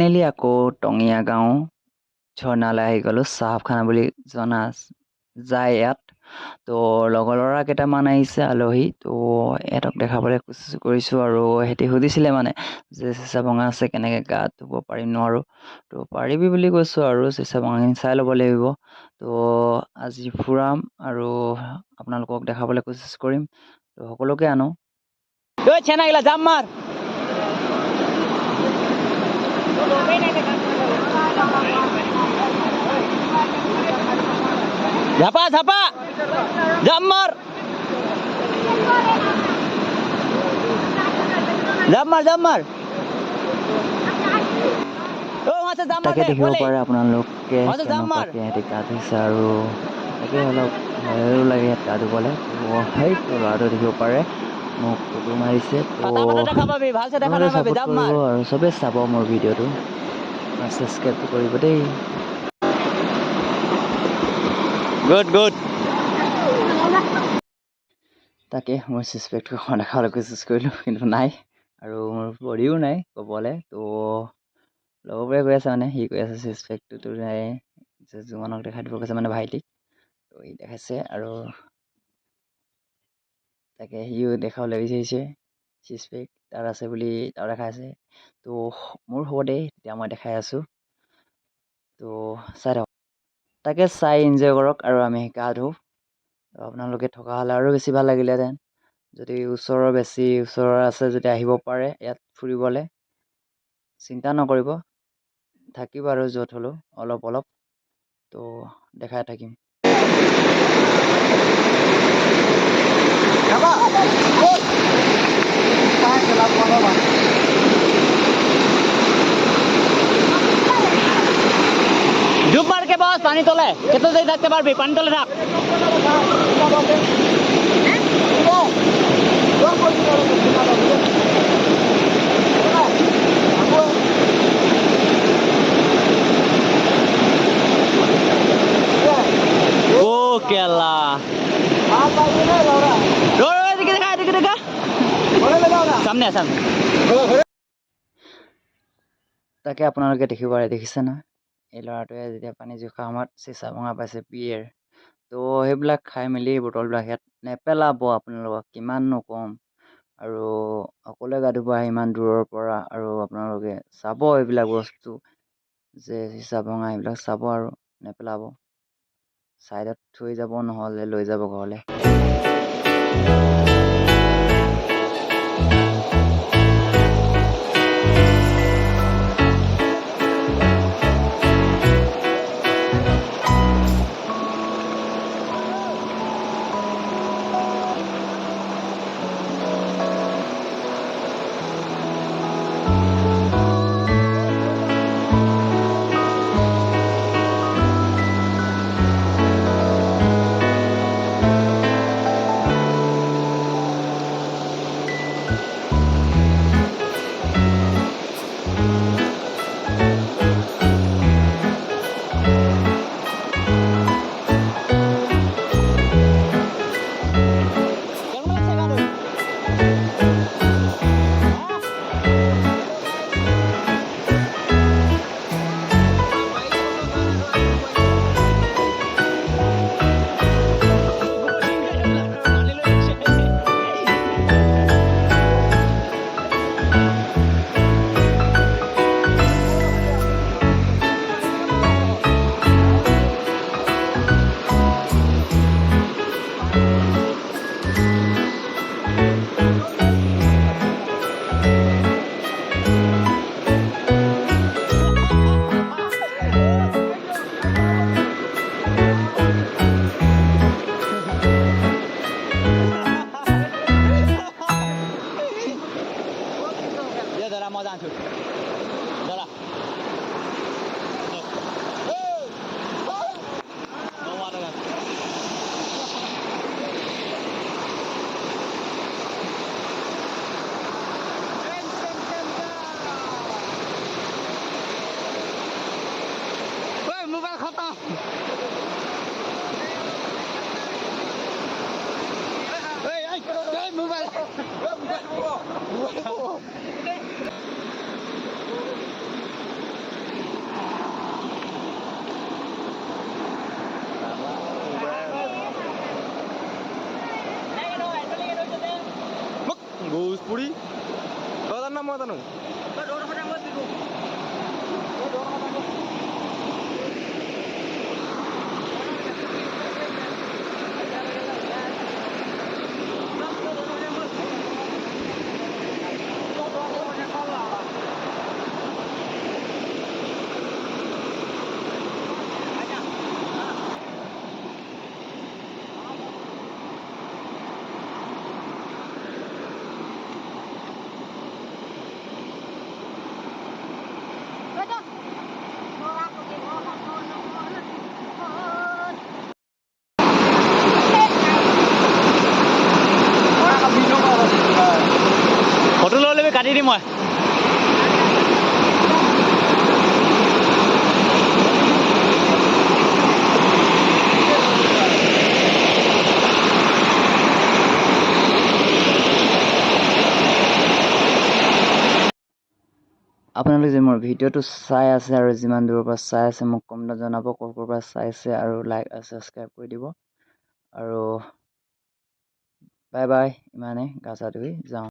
Finally আকৌ টঙীয়া গাঁও ঝৰ্ণালৈ আহি গ'লোঁ। চাহাবখানা বুলি জনা যায় ইয়াত। তো লগৰ ল'ৰা কেইটামান আহিছে আলহী, তো ইহঁতক দেখাবলৈ কোচিছ কৰিছোঁ। আৰু সিহঁতি সুধিছিলে মানে যে চিচাভঙা আছে, কেনেকৈ গা ধুব পাৰিম নোৱাৰোঁ। তো পাৰিবি বুলি কৈছোঁ আৰু চিচাভঙাখিনি চাই ল'ব লাগিব। তো আজি ফুৰাম আৰু আপোনালোকক দেখাবলৈ কোচিছ কৰিম। তো সকলোকে আনো। চেনাগিলা যাম মাৰ ঝাপা ঝাপা জাম মাৰ তাকে দেখিব পাৰে আপোনালোকে কেনেকুৱাকে সিহঁতি গা ধুইছে, আৰু তাকে অলপ ভয়ো লাগে ইয়াত গা ধুবলৈ। তো সেইটো ল'ৰাটো দেখিব পাৰে মোক ফটো মাৰিছে। তো আপোনালোকে ছাপোৰ্ট কৰিব আৰু চবেই চাব মোৰ ভিডিঅ'টো, ছাবস্ক্ৰাইবটো কৰিব দেই। গুড তাকে মই চিচপেক্টটো দেখাবলৈ কোচিছ কৰিলোঁ, কিন্তু নাই, আৰু মোৰ বডিও নাই ক'বলৈ। তো লগৰবোৰে কৈ আছে মানে, সি কৈ আছে চিচপেক্টটো নাই, জুমানক দেখাই দিব কৈছে মানে ভাইটিক। তো সি দেখাইছে আৰু তাকে সিও দেখাবলৈ বিচাৰিছে চিচপেক্ট তাৰ আছে বুলি তাৰ দেখাইছে। তো মোৰ হ'ব দেই, তেতিয়া মই দেখাই আছোঁ। তো চাই থাকক, তাকে চাই এনজয় কৰক আৰু আমি গা ধুওঁ। আপোনালোকে থকা হ'লে আৰু বেছি ভাল লাগিলেহেঁতেন। যদি ওচৰৰ আছে যদি আহিব পাৰে ইয়াত ফুৰিবলৈ, চিন্তা নকৰিব, থাকিব আৰু য'ত হ'লেও অলপ তো দেখাই থাকিম। ডুব মারকে বস পানি তোলে, কত দেরি থাকতে পারবি? পানি তোলে থাক। ও কেলা সামনে সামনে তাকে আপোনালোকে দেখিছে না, এই ল'ৰাটোৱে যেতিয়া পানী জোখা সময়ত চিচাভঙা পাইছে বিয়েৰ। তো সেইবিলাক খাই মেলি বটলবিলাক ইয়াত নেপেলাব, আপোনালোকক কিমাননো ক'ম। আৰু অকলে গা ধুব আহে ইমান দূৰৰ পৰা, আৰু আপোনালোকে চাব এইবিলাক বস্তু যে চিচাভঙা এইবিলাক চাব আৰু নেপেলাব, ছাইডত থৈ যাব, নহ'লে লৈ যাব ঘৰলৈ। মই জানো ফটো লৈ ল'বি কাটি দিম মই আপোনালোকে যে মোৰ ভিডিঅ'টো চাই আছে আৰু যিমান দূৰৰ পৰা চাই আছে মোক কমেণ্টত জনাব ক'ৰ পৰা চাইছে আৰু লাইক আৰু ছাবস্ক্ৰাইব কৰি দিব আৰু বাই বাই ইমানে গা চা ধুই যাওঁ